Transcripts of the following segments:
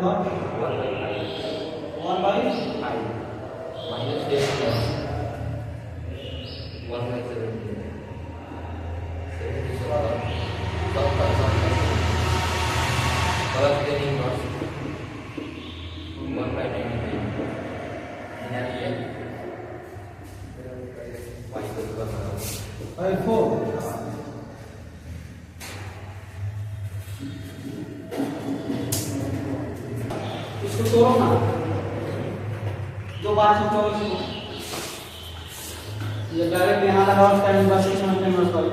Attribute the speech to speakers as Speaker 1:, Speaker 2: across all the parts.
Speaker 1: Not 1 by
Speaker 2: minus 10 plus 1 by 17 plus 10 inverse 1 by 93 y को
Speaker 1: by 4 इसको तोड़ो ना, जो 1224 को ये डायरेक्ट यहाँ लगाओ, tan इनवर्स 6 tan इनवर्स पर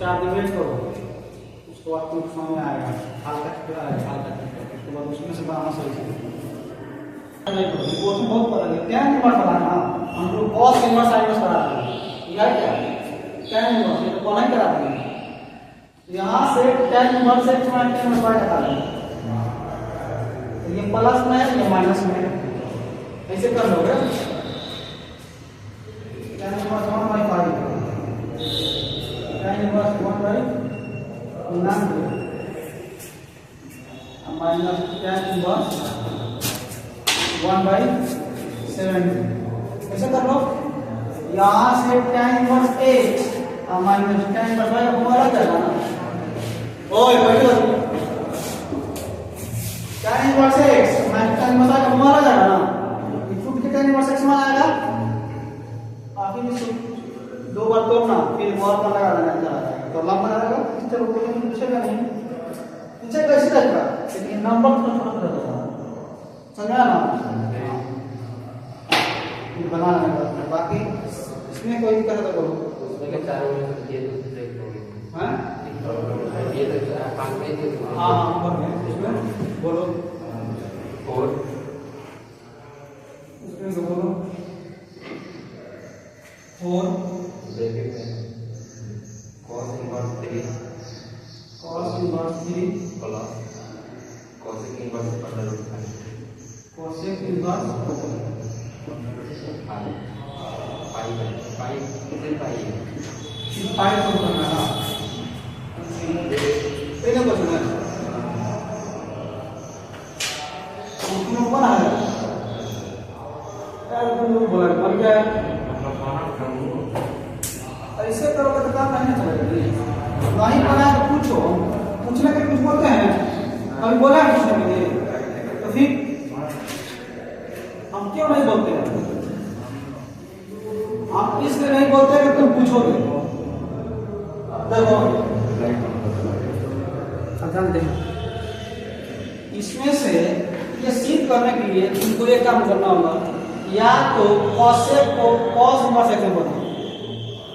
Speaker 1: 4 डिवाइड करो, उसको आपको समझ में आएगा, हल्का आएगा, उसके बाद उसमें से बनाना सही से नहीं करो। ये क्वेश्चन बहुत पता है, tan इनवर्स बनाना हम लोग cos इनवर्स sin इनवर्स बनाते हैं, यह क्या है tan इनवर्स, ये तो कौन ही करा देंगे। यहाँ से tan inverse x minus tan inverse y हटा देंगे, ये प्लस में है ये माइनस में है, ऐसे कर लोगे tan inverse 1/5 tan inverse 1/9 minus tan inverse 1/7 ऐसे कर लो। यहाँ से tan inverse x minus tan inverse y को अलग करना ना, ओए बैठो, tan inverse x minus tan inverse y को अलग करना ना, ये फुट के tan इनवर्स x में आएगा, आखिर में दो बार तोड़ना फिर और पर लगा देना चला जाएगा, तो लंबा रहेगा। चलो कोई पूछेगा नहीं, नीचे कैसे रहेगा, लेकिन नंबर थोड़ा थोड़ा रहेगा, समझा ना, बनाना है। बाकी इसमें कोई दिक्कत है तो बोलो,
Speaker 2: उसमें के चारों में से ये तो ब्रेक हो गई,
Speaker 1: हैं
Speaker 2: ये तो पांच में थे,
Speaker 1: हां नंबर में इसमें बोलो
Speaker 2: 4
Speaker 1: इसमें से बोलो 4
Speaker 2: ब्रैकेट में cos inverse 3
Speaker 1: cos inverse 3
Speaker 2: plus cosec inverse √5
Speaker 1: cosec inverse
Speaker 2: 5
Speaker 1: 5 को करना है, ये ना क्वेश्चन है उसमें बना है यार, तुम लोग बोला बन गया ऐसे करोगे तो काम नहीं चलेगा। नहीं बना तो पूछो, पूछने के लिए कुछ बोलते हैं, कभी बोला है पूछने के लिए, तो फिर हम क्यों नहीं बोलते हैं, आप इसलिए नहीं बोलते कि तुम पूछोगे। देखो जानते हैं इसमें से ये सिद्ध करने के लिए तुमको एक काम करना होगा, या तो cosec को cos इनवर्स x में बनाओ,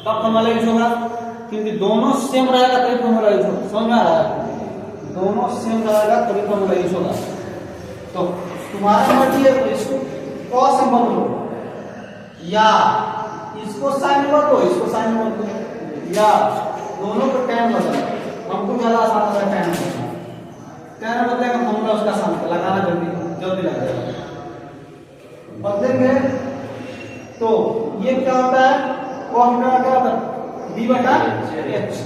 Speaker 1: तब फॉर्मूला यूज होगा, क्योंकि दोनों सेम रहेगा तभी फॉर्मूला यूज होगा, समझ में आ रहा है, दोनों सेम रहेगा तभी फॉर्मूला यूज होगा। तो तुम्हारा मर्जी है, तो इसको cos में बदलो, या इसको sin में बदलो, इसको sin में बदलो, या दोनों को tan बदलो, हमको ज्यादा आसान होगा tan में बदलेगा, फॉर्मूला उसका आसान लगाना जल्दी जल्दी लग जाएगा। बदलेंगे तो ये क्या होता है, cos क्या होता है b बटा h,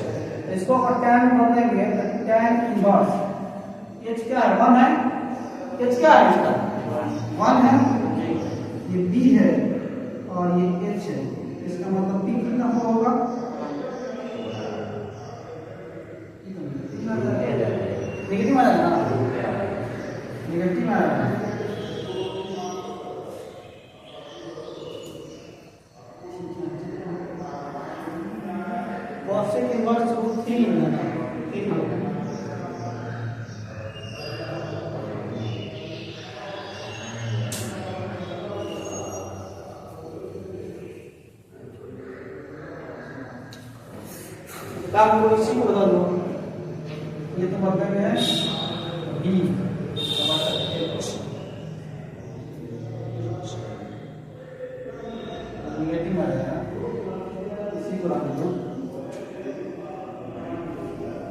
Speaker 1: इसको अगर tan में बदलेंगे तो tan इनवर्स h क्या है 1 है, h क्या है इसका 1 है, ये b है और ये h है, इसका मतलब p कितना होगा, नेगेटिव आ जाएगा ना, नेगेटिव आ जाएगा। cosec इनवर्स 3 मिलेगा, 3 मिलेगा। काम को इसी को बदल दो, ये तो बदल गया है b नेगेटिव आ जाएगा, इसी को रख दो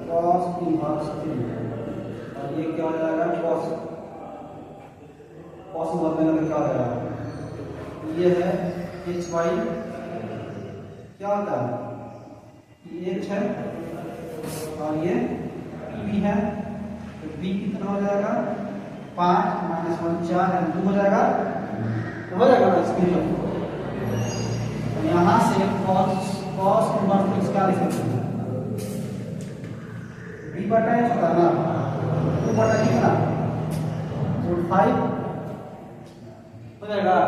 Speaker 1: cos इनवर्स 3 और ये क्या हो जाएगा cos बदलने का क्या हो जाएगा, ये है hy क्या होता है ये H है और ये B है, तो B कितना हो जाएगा 5 माइनस 1 4 है 2 हो जाएगा, तो हो जाएगा ना स्क्रीन पर। यहाँ से cos इनवर्स x क्या लिख सकते हैं, B बटा H होता है ना, 2 बटा कितना 5 हो जाएगा।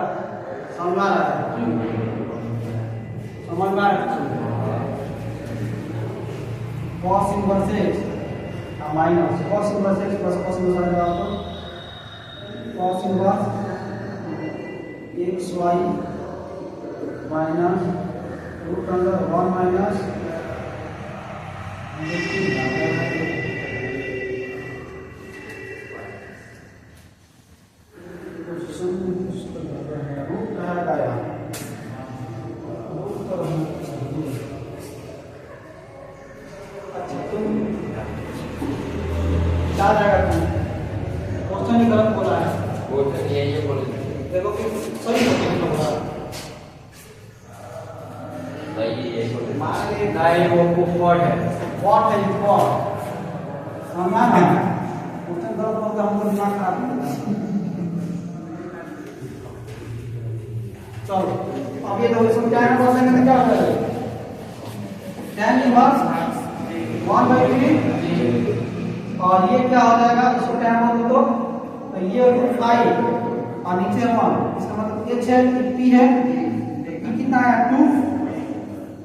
Speaker 1: समझ में आ रहा है, समझ में आ रहा है। cos inverse x minus cos inverse x plus cos inverse आ जाएगा, तो cos inverse xy minus root under 1 minus question ही गलत बोला है,
Speaker 2: ये बोले
Speaker 1: देखो कि सही बोला
Speaker 2: ये बोले
Speaker 1: नहीं वो कॉर्ड है, कॉर्ड है, कॉर्ड समझा ना। क्वेश्चन गलत बोलता हमको दिमाग खराब होता है। चलो अब ये देखो इसमें क्या है, बोल देंगे तो क्या हो जाएगा tan इनवर्स 1/3 और ये क्या हो जाएगा, इसको tan बोल दो तो ये रूट 5 और नीचे 1, इसका मतलब h है, p है, p कितना है 2,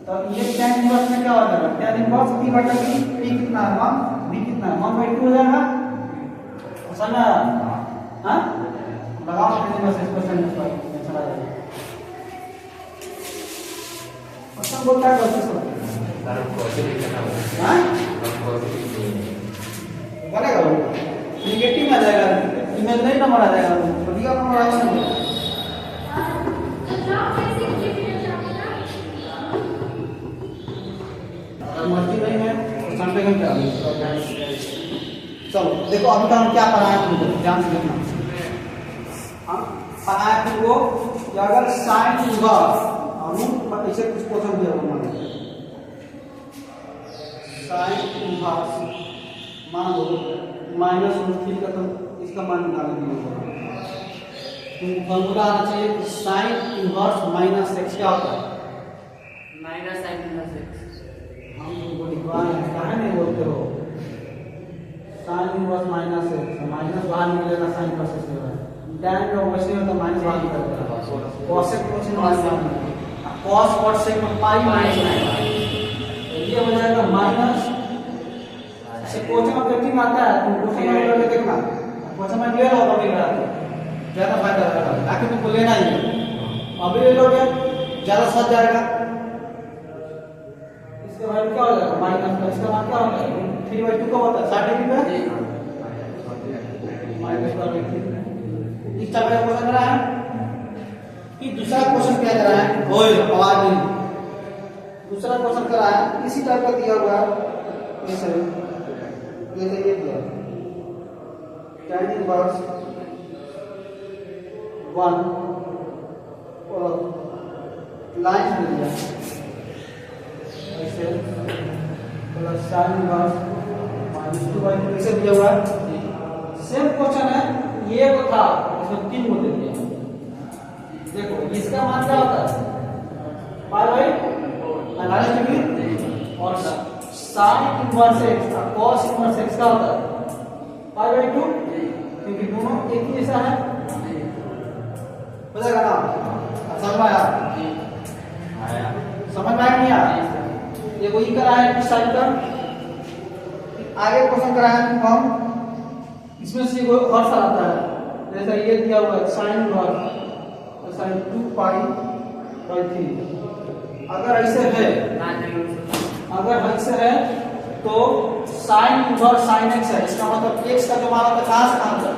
Speaker 1: तो ये tan इनवर्स में क्या हो जाएगा, tan इनवर्स p बटा p कितना है 1, b कितना है 1/2 हो जाएगा। समझ हां, लगाओ tan इनवर्स इस क्वेश्चन पर चला जाएगा। क्वेश्चन बोलता है क्वेश्चन
Speaker 2: सर कैसे लिखना होगा,
Speaker 1: हां
Speaker 2: कैसे लिखना
Speaker 1: बनेगा, वो नेगेटिव आ जाएगा, इमेजिनरी नंबर आ जाएगा, बढ़िया नंबर आएगा नहीं। मर्जी नहीं है क्वेश्चन पे क्या चलो देखो अभी तक हम क्या पढ़ाया तुमको, ध्यान से देखना। हम पढ़ाया तुमको कि अगर साइन इनवर्स रूट ऐसे कुछ क्वेश्चन दिया होगा, साइन इनवर्स मान लो -√3 का, तो इसका मान निकालने होगा, तो फॉर्मूला आना चाहिए कि साइन इनवर्स माइनस x क्या होता है,
Speaker 3: माइनस साइन इनवर्स x।
Speaker 1: हम तुमको लिखवा रहे हैं, कहाँ नहीं बोलते हो, sine inverse minus x, minus बाहर निकलेगा, साइन इनवर्स x होगा, tan का वैसे होता है माइनस बाहर निकलेगा, cosec question minus cos cosec में पाई माइनस, ये हो जाएगा माइनस से क्वेश्चन ऑब्जेक्टिव आता है, तुम क्वेश्चन में करके देखना, क्वेश्चन में क्लियर होगा मिल रहा है, ज्यादा फायदा रहेगा, ताकि तुमको लेना ही है, अभी ले लोगे ज्यादा सच जाएगा। इसका वैल्यू क्या हो जाएगा माइनस का, इसका मान क्या होता है 3/2 का होता है 60 डिग्री पे -3। इस टाइप का क्वेश्चन रहा है कि दूसरा क्वेश्चन क्या करा है, ओए आवाज नहीं, दूसरा क्वेश्चन करा है इसी टाइप का दिया हुआ है, जैसे ये दिया tan इनवर्स 1 और लाइन मिल गया ऐसे प्लस sin इनवर्स -2/2 ऐसे दिया हुआ है। सेम क्वेश्चन है, ये को था इसमें 3 को दे दिया, देखो इसका मान क्या होता है पाई/45 डिग्री और sin इनवर्स x और cos इनवर्स x का होता है पाई/2, क्योंकि दोनों एक ही जैसा है, हो जाएगा ना। समझ में आया, समझ में आया नहीं आया, ये वही करा है इस साइड का। आगे क्वेश्चन करा है हम, इसमें से कोई और सा आता है, जैसा ये दिया हुआ है sin इनवर्स sin 2π/3, अगर ऐसे है, अगर ऐसे है तो sin इनवर्स sin x है, इसका मतलब x का जो मान होता है कहां से कहां तक,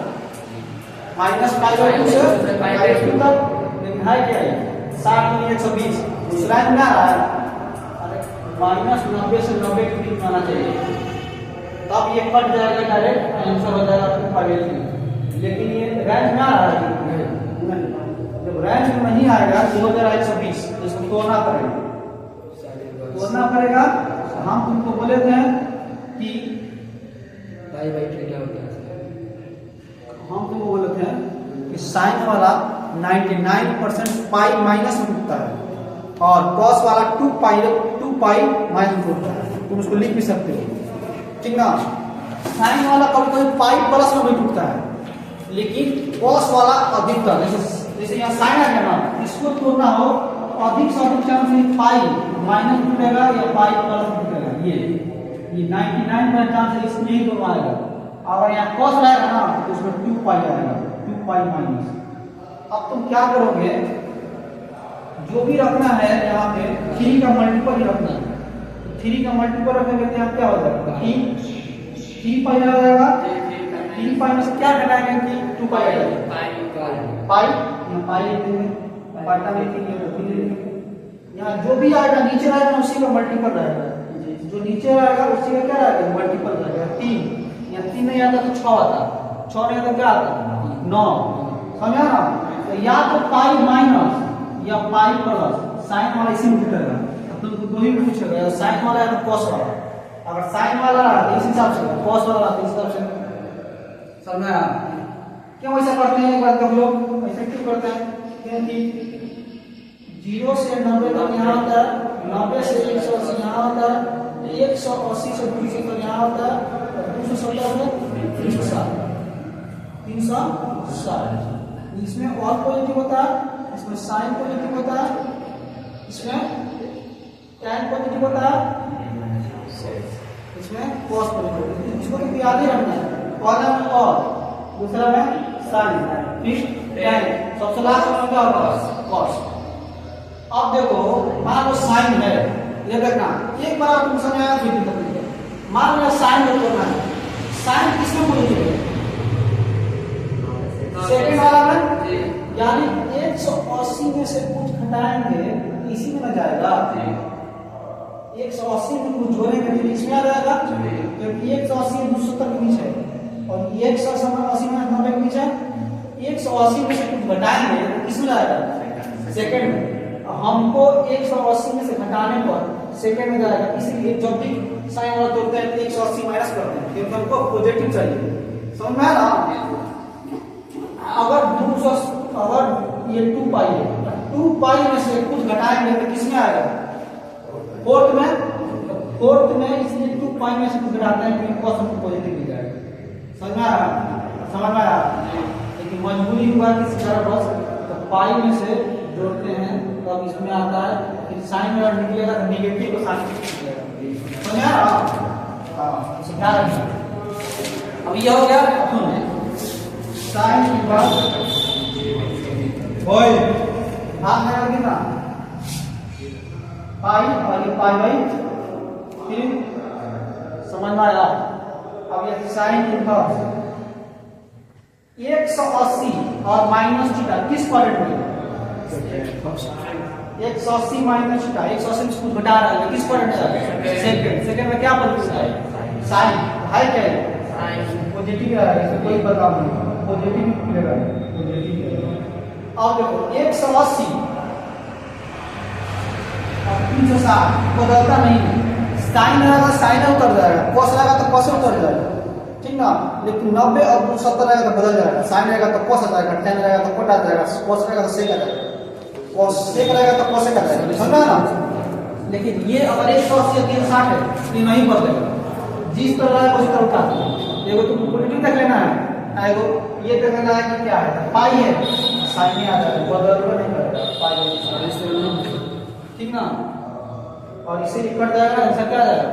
Speaker 1: -π/2 से π/2 तक, लेकिन है क्या है 60 में 120, दूसरा में आ रहा है, अरे -90 से 90 के बीच आना चाहिए, तब ये कट जाएगा, डायरेक्ट आंसर हो जाएगा 2π/3। लेकिन ये रेंज में आ रहा है, जब रेंज में नहीं आएगा 2120, इसको तोड़ना पड़ेगा, हम तुमको बोले थे कि
Speaker 3: पाई बाई 2 क्या होता है?
Speaker 1: हम तुमको बोले थे कि साइन वाला 99% पाई माइनस में टूटता है और कॉस वाला 2 पाई माइनस में टूटता है। तुम उसको लिख भी सकते हो, ठीक ना। साइन वाला कभी कभी पाई प्लस में भी टूटता है, लेकिन कॉस वाला अधिकतर जैसे यहाँ साइन आ गया ना, इसको तोड़ना हो अधिक से अधिक चांस में पाई माइनस टूटेगा या पाई प्लस टूटेगा। ये 99% चांस है इसमें ही दोनों आएगा। अगर यहाँ कॉस रहेगा ना तो उसमें 2 पाई आएगा, 2 पाई माइनस। अब तुम क्या करोगे, जो भी रखना है यहाँ पे 3 का मल्टीपल ही रखना है। 3 का मल्टीपल रखेंगे तो यहाँ क्या हो जाएगा, 3 पाई आ जाएगा। 3 पाई में से क्या घटाएंगे कि 2 पाई आ जाएगा। पाई यहाँ पाई लिखेंगे, पाटा लिखेंगे, यहाँ जो भी आएगा नीचे रहेगा उसी का मल्टीपल रहेगा। जो नीचे आएगा उसी का क्या रहेगा, मल्टीपल रहेगा। 3 यहाँ 3 नहीं आता तो 6 आता, 6 नहीं आता क्या आता, 9। समझा ना। तो या तो पाई माइनस या पाई प्लस, साइन वाला इसी में टूटेगा। अब तुमको दो ही पूछेगा, साइन वाला या कॉस वाला। अगर साइन वाला रहा तो इस हिसाब से, कॉस वाला रहा तो इस हिसाब से। समझा। क्यों ऐसा करते हैं, एक बार हम लोग ऐसा क्यों करते हैं, क्योंकि 0 से 90 तक यहाँ होता है, 90 से 180 यहाँ होता है, 180 से 200 तक यहाँ होता है, 270 से 360। इसमें और पॉजिटिव होता है, इसमें साइन पॉजिटिव होता है, इसमें टैन पॉजिटिव होता है, इसमें कॉस पॉजिटिव होता है। इसको भी याद ही रखना है। पहला में और दूसरा में साइन, फिर टैन, सबसे लास्ट में क्या होगा, कॉस। अब देखो मान लो साइन है, ये देखना एक बार तुम समझ आया फिर दिक्कत नहीं है। मान लो साइन करना है, साइन किसमें पॉजिटिव है, सेकंड वाला में, यानी 180 में से कुछ घटाएंगे तो इसी में ना जाएगा। 180 में कुछ जोड़ेंगे तो इसमें आ जाएगा, क्योंकि 180 270 के बीच है और 180 में 90 के बीच है। 180 में से कुछ घटाएंगे तो किसमें आएगा, सेकंड में। हमको 180 में से घटाने पर सेकंड में जाएगा, इसलिए जब भी साइन वाला तोड़ते हैं तो 180 माइनस करते हैं, क्योंकि हमको पॉजिटिव चाहिए। समझ में आया ना। अगर 200 अगर ये 2 पाई है, 2 पाई में से कुछ घटाएंगे तो किसमें आएगा, फोर्थ में। इसलिए 2 पाई में से कुछ घटाते हैं तो कॉस हमको पॉजिटिव मिल जाएगा। समझ में आया। लेकिन मजबूरी हुआ किसी कारणवश तो पाई में से जोड़ते हैं तो अब इसमें आता है, फिर साइन में निकलेगा तो नेगेटिव को साइन निकलेगा। समझ आया। हां समझा रहे। अब ये हो गया साइन की बात होय हां है कितना पाई और ये पाई बाई 3। समझ में आया। अब ये साइन इनवर्स 180 और माइनस थीटा किस क्वाड्रेंट में, 180 माइनस थीटा, 180 में कुछ घटा रहा है किस क्वाड्रेंट में, सेकंड में क्या पॉजिटिव है, साइन है क्या है, पॉजिटिव है, इसमें कोई बदलाव नहीं, पॉजिटिव मिलेगा, पॉजिटिव। अब देखो 180 और 360 बदलता नहीं है। साइन रहेगा साइन उतर जाएगा, कॉस रहेगा तो कॉस उतर जाएगा, ठीक ना। लेकिन 90 और 270 रहेगा तो बदल जाएगा, साइन रहेगा तो कॉस आ जाएगा, टैन रहेगा तो कोट आ जाएगा, कॉस रहेगा तो सेक आ जाएगा, कॉस सेक रहेगा तो कॉसेक आ जाएगा। समझा ना। लेकिन ये अगर 180 या 360 है ये नहीं बदलेगा, जिस तरह है उसी तरह उठा दो। देखो तुम पॉजिटिव देख लेना है, आएगो ये देख लेना है कि क्या है, पाई है, साइन में आ जाएगा, बदल नहीं करेगा, पाई, ठीक ना। और इसे कट जाएगा, आंसर क्या आ जाएगा,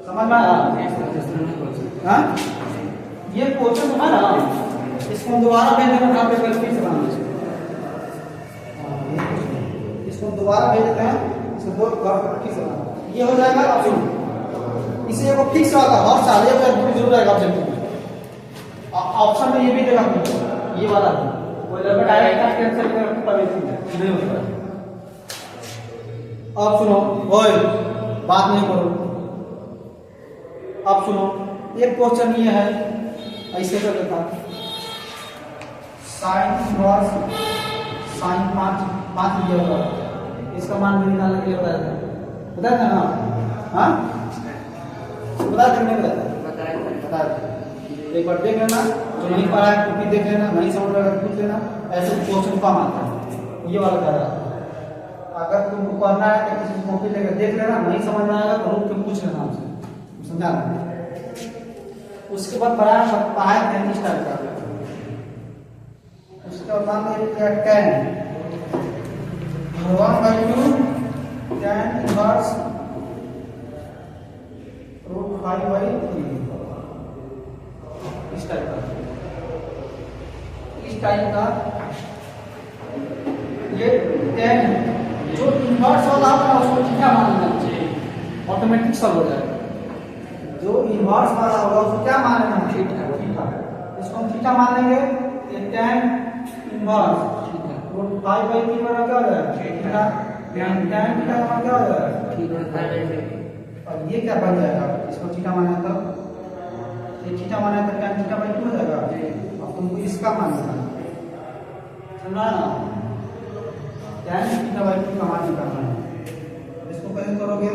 Speaker 1: समझ में आया। हाँ ये क्वेश्चन है ना, इसको हम दोबारा भेज देंगे, यहाँ पे फिर से बनाना है, इसको दोबारा भेज देते हैं, इसको दो ठीक से बनाना। ये हो जाएगा ऑप्शन, इसे एक फिक्स आता है हर साल ये जरूर आएगा ऑप्शन में, ये भी देगा ये वाला कोई लगा डायरेक्ट कैंसिल कर पड़ेगी नहीं होता। अब सुनो ओए बात नहीं करो। अब सुनो एक क्वेश्चन ये है, ऐसे कर देता साइन इनवर्स साइन 5 दिया हुआ, इसका मान भी निकालने के लिए बताया था। बताया था ना? हाँ, बताया था नहीं बताया? बता दे। एक बार देख लेना, जो नहीं पढ़ा है कॉपी देख लेना, नहीं समझ रहा है पूछ लेना, ऐसे क्वेश्चन कम आता है। ये वाला कह रहा है। अगर तुमको पढ़ना है तो किसी कॉपी लेकर देख लेना, नहीं समझ में आएगा तो रुक के पूछ लेना हमसे, समझा ना? उसके बाद पढ़ाया टेन स्टार्ट कर। उसके बाद मान लीजिए क्या 10 1/2 tan इनवर्स √5/3 इस टाइप का ये 10 जो इनवर्स वाला होगा उसको थीटा मानना चाहिए, ऑटोमेटिक सॉल्व हो जाएगा। जो इनवर्स वाला होगा उसको क्या मान लेना है? थीटा। इसको हम थीटा मान लेंगे। ये tan इनवर्स √5/3 वाला क्या हो जाएगा? थीटा। tan थीटा का क्या हो जाएगा? और ये क्या बन जाएगा? इसको थीटा माना तो ये थीटा माना तो tan थीटा/2 हो जाएगा। अब तुमको इसका मानना है, समझा ना? tan थीटा/2 का मान निकालना है। इसको कैसे करोगे?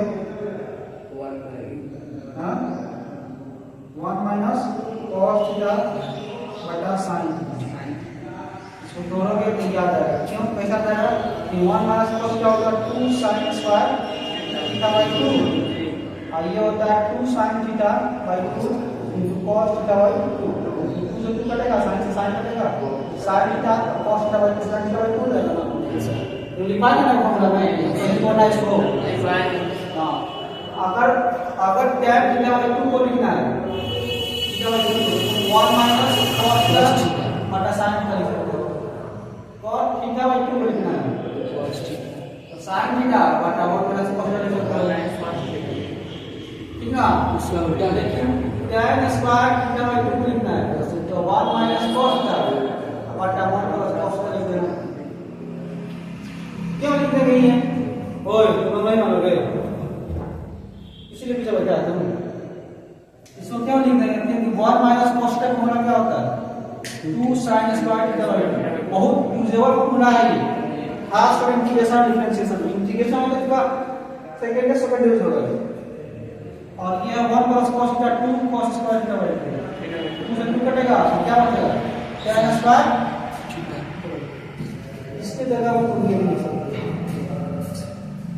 Speaker 1: 1 - cos थीटा बटा sin थीटा। इसको तोड़ोगे तो याद आएगा। क्यों कैसा आएगा कि 1 - cos क्या होता है? 2 sin स्क्वायर थीटा/2। और ये होता है 2 sin थीटा/2 into cos थीटा/2। 2 से 2 कटेगा, sin से sin कटेगा, sin थीटा cos थीटा/2 sin थीटा/2 हो जाएगा ना। तो लिखा है ना फॉर्मूला में, इसको ना इसको हां। अगर tan थीटा/2 को लिखना है, थीटा/2 1 - cos थीटा बटा sin थीटा लिख सकते हो। cos थीटा/2 को लिखना है तो sin थीटा बटा 1 - cos थीटा लिख सकते हो, ठीक ना?
Speaker 3: उसका उल्टा
Speaker 1: देखिए tan स्क्वायर थीटा/2 को लिखना है तो 1 - cos थीटा बटा 1 + cos थीटा लिख देना। क्यों लिख दे गई है? ओए तुम नहीं मानोगे, इसलिए पीछे बैठा है तुम। इसको क्यों लिख देंगे? क्योंकि 1 - cos थीटा फॉर्मूला क्या होता है? 2 sin स्क्वायर थीटा/2। बहुत यूजेबल फॉर्मूला है ये, खास कर इंटीग्रेशन डिफरेंशिएशन। इंटीग्रेशन में इसका सेकंड सेकंड यूज होगा। और ये 1 + cos थीटा 2 cos स्क्वायर थीटा/2। 2 से 2 कटेगा तो क्या बचेगा? tan square theta. इसके जगह वो तुम ये लिख सकते हो,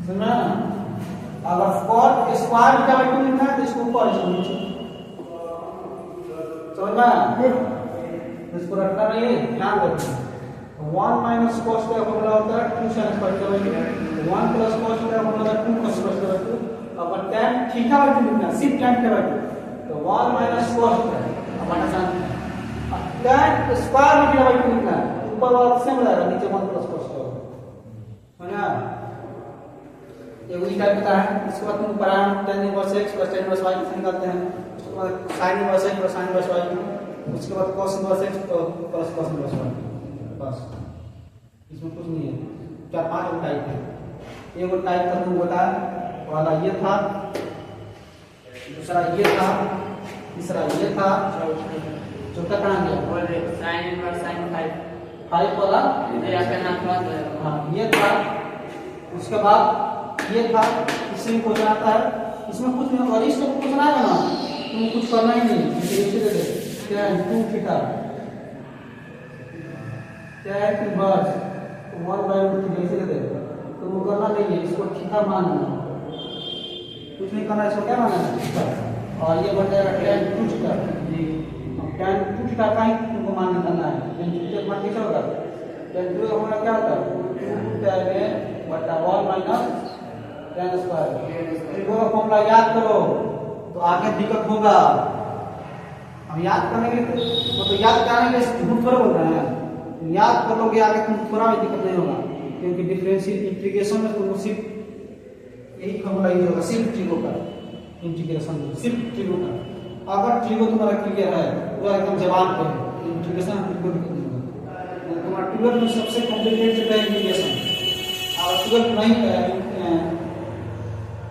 Speaker 1: समझा? अगर cos स्क्वायर थीटा/2 लिखना है तो इसको ऊपर इसको नीचे, समझा? इसको रखना नहीं है, ध्यान रखना। 1 - cos का फॉर्मूला होता है 2 sin स्क्वायर थीटा/2। 1 + cos का फॉर्मूला होता है 2 cos स्क्वायर थीटा/2। अगर tan थीटा/2 लिखना है, सिर्फ tan थीटा/2 तो 1 - cos थीटा बटा sin थीटा। tan स्क्वायर थीटा/2 लिखना है, ऊपर वाला सेम रहेगा, नीचे 1 + cos का, समझा? ये वही टाइप का है। इसके बाद तुम पढ़ा tan inverse x + tan inverse y कैसे निकालते हैं। उसके बाद sin inverse x + sin inverse y, उसके बाद cos inverse x + cos inverse y। बस इसमें कुछ नहीं है। 4-5 टाइप है। एक टाइप का तुम बताया वाला ये था, दूसरा ये था, तीसरा ये था, चौथा कहाँ गया?
Speaker 3: sin इनवर्स sin
Speaker 1: 5 वाला
Speaker 3: ये आपका नाम क्या है?
Speaker 1: हाँ ये था। उसके बाद ये था, इसमें क्वेश्चन आता है, इसमें कुछ नहीं। और इसको क्वेश्चन आएगा ना, तुम कुछ करना ही नहीं। tan 2 थीटा tan इनवर्स 1/2 ऐसे दे दे, तुम करना नहीं है, इसको थीटा मानना, कुछ नहीं करना, इसको क्या मानना है? थीटा। और ये बन जाएगा tan 2 थीटा। tan 2 थीटा का ही तुमको मान निकालना है। tan 2 थीटा मान कैसे होगा? tan 2 का फॉर्मूला क्या होता है? 2 tan बटा 1 - tan स्क्वायर। इनको का फॉर्मूला याद करो तो आगे दिक्कत होगा। हम याद करने के लिए वो तो याद करने के लिए झूठ थोड़ा बोल रहे हैं, याद कर लोगे आगे तुम थोड़ा भी दिक्कत नहीं होगा। क्योंकि डिफरेंशियल इंटीग्रेशन में तुमको सिर्फ यही फॉर्मूला यूज होगा, सिर्फ ट्रिगो का इंटीग्रेशन में, सिर्फ ट्रिगो का। अगर ट्रिगो तुम्हारा क्लियर है, पूरा एकदम जवाब पे इंटीग्रेशन में कोई दिक्कत नहीं होगा। तुम्हारा 12 में सबसे कॉम्प्लिकेटेड है इंटीग्रेशन। और 12 नहीं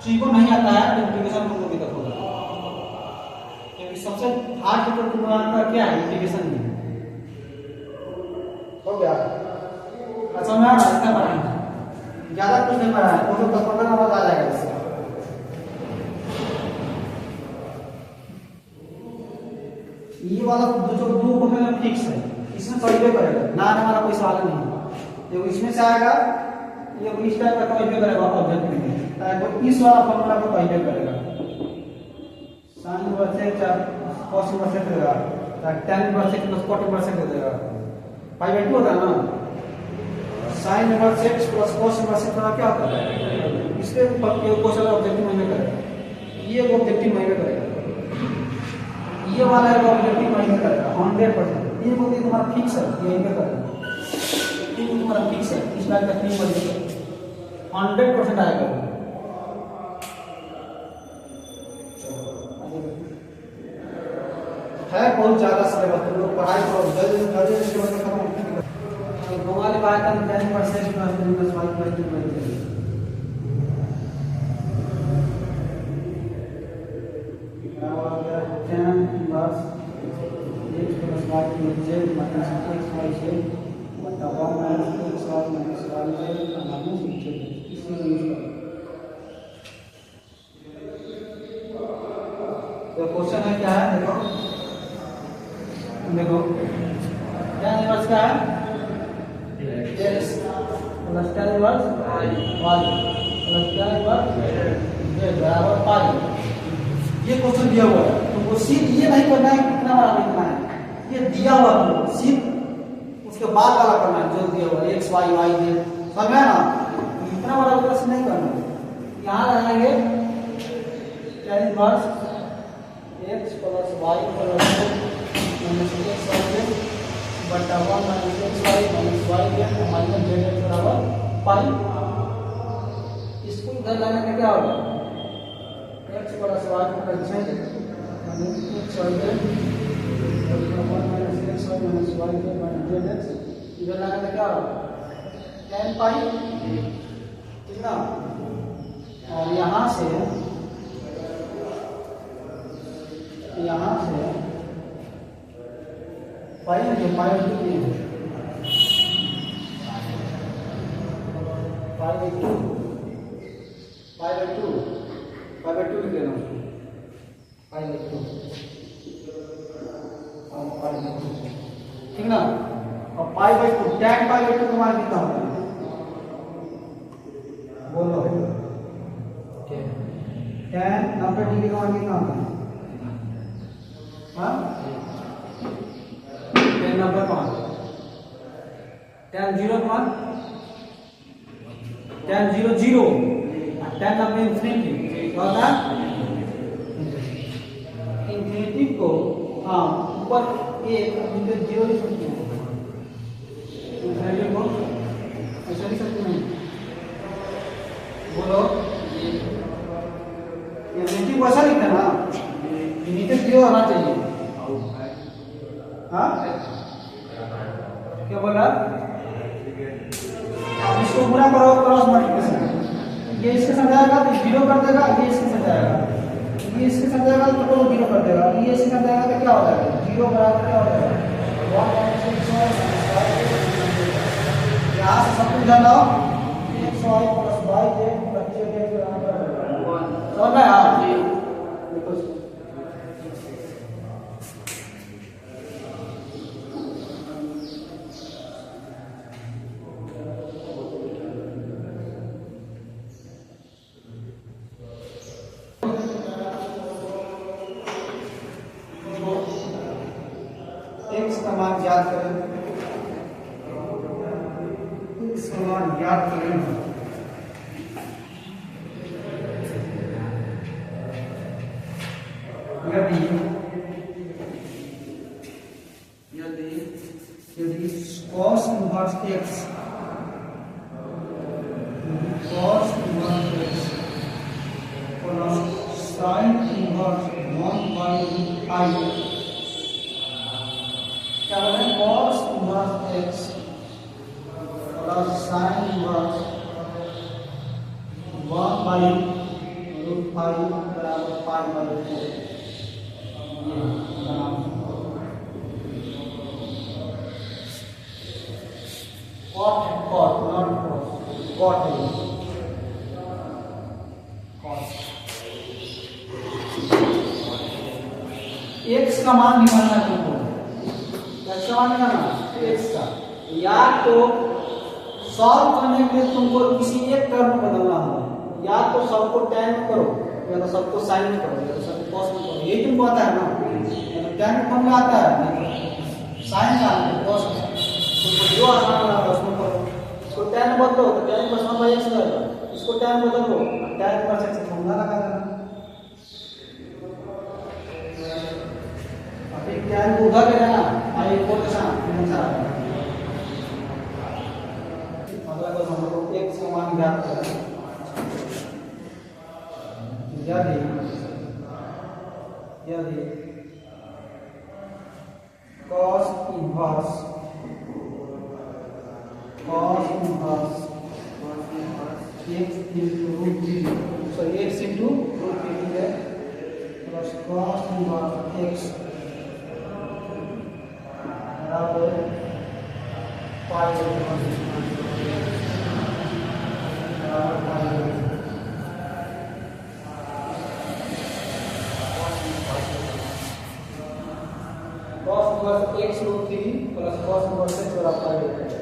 Speaker 1: ट्रिगो नहीं आता है तो इंटीग्रेशन में कोई दिक्कत होगा। क्योंकि सबसे हार्ड पेपर तुम्हारा क्या है? इंटीग्रेशन में हो गया। अच्छा मैं इतना पढ़ाएंगे, ज्यादा कुछ नहीं पढ़ा है, वो तो 15 नंबर आ जाएगा इससे। ये वाला जो दो को में फिक्स है, इसमें तो ये करेगा ना आने वाला कोई सवाल नहीं है। देखो इसमें से आएगा ये इस टाइप का कोई करेगा ऑब्जेक्ट में, तो इस वाला फॉर्मूला को कोई करेगा sin inverse x cos inverse x देगा, tan inverse x plus cot inverse x देगा, पाई बाय 2 होगा ना। sin inverse x plus cos inverse x का क्या होता है, इसके ऊपर ये क्वेश्चन ऑब्जेक्टिव में करेगा, ये ऑब्जेक्टिव में करेगा, ये वाला है ऑब्जेक्टिव में करेगा 100%। ये बोलते तुम्हारा फिक्स है, ये पे करेगा, ये तुम्हारा फिक्स है, इस बार का 3 बजेगा 100% आएगा। है बहुत ज्यादा सिलेबस, तुम लोग पढ़ाई करो जल्दी जल्दी सिलेबस खत्म। तो वाले बात है 10% plus -y plus 2 tan inverse x plus y plus z minus x y z बटा 1 minus x y minus y z minus z। इसी को यूज करो। तो क्वेश्चन है क्या है, देखो देखो tan इनवर्स क्या है, x plus tan inverse y plus tan inverse z बराबर पाई। ये क्वेश्चन दिया हुआ है, तुमको सिर्फ ये नहीं करना है कितना वाला लिखना है, ये दिया हुआ तुमको सिर्फ उसके बाद वाला करना है जो दिया हुआ है x y y z, समझ में ना। इतना वाला प्रश्न नहीं करना है। यहाँ लगाएंगे tan inverse x plus y plus minus x y z बटा 1 minus x y minus y z minus z x बराबर पाई। इसको इधर लाने का क्या होगा, x plus y plus z minus x y z बटा 1 minus x y minus y z minus z x, इधर लगाने का क्या होगा tan पाई, ठीक ना। और यहाँ से पाई जो पाई बाय 2 लिख लेना, पाई बाय 2 और पाई बाय 2, ठीक ना। और pi by 2 tan pi by 2 तुम्हारा कितना होता है, बोलो tan 90 डिग्री का मान कितना होता है, हाँ tan 90 मान, tan 0 मान tan 0 0 tan 90 इंफिनिटी होता है। इंफिनिटी को हम ऊपर एक नीचे 0 लिख सकते हैं, इंफिनिटी को ऐसा लिख सकते हैं, बोलो इंफिनिटी को ऐसा लिखना ना, नीचे 0 आना चाहिए। हाँ क्या बोला, अब इसको पूरा करो क्रॉस मल्टीप्लिकेशन, ये इसके साथ जाएगा तो 0 कर देगा, ये इसके साथ जाएगा, ये इसके साथ जाएगा तो 0 कर देगा, ये इसके साथ जाएगा तो क्या हो जाएगा 0 बराबर क्या हो जाएगा 1 minus x y minus y। यहाँ से सब कुछ जानो x y plus y z plus z x बराबर 1, समझ में आया जी। देखो x का मान याद करें, x का मान याद करें, यदि cos inverse x plus sin inverse 1 by i, क्या बोले cos inverse x plus sin inverse 1 by root pi बराबर pi by 4। cot not cot x का मान निकालना है तुमको। x का मान निकालना x का, या तो सॉल्व करने के लिए तुमको किसी एक टर्म में बदलना होगा, या तो सबको tan में करो, या तो सबको sin में करो, या तो सबको cos में करो। यही तुमको आता है ना, या तो tan में फॉर्मूला आता है, sin का cos का, तुमको जो आसान लगा उसमें करो। इसको tan में बदलो तो tan प्लस 1/x रहेगा, इसको tan में बदलो tan प्लस x फॉर्मूला लगा देना। अभी tan को उधर ले जाना, आई को के साथ आंसर। अगला क्वेश्चन हम लोग x का मान ज्ञात करें। यदि cos inverse x into root 3, so x into root 3 है plus cos inverse x बराबर पाई cos inverse x root 3 plus cos inverse x बराबर पाई।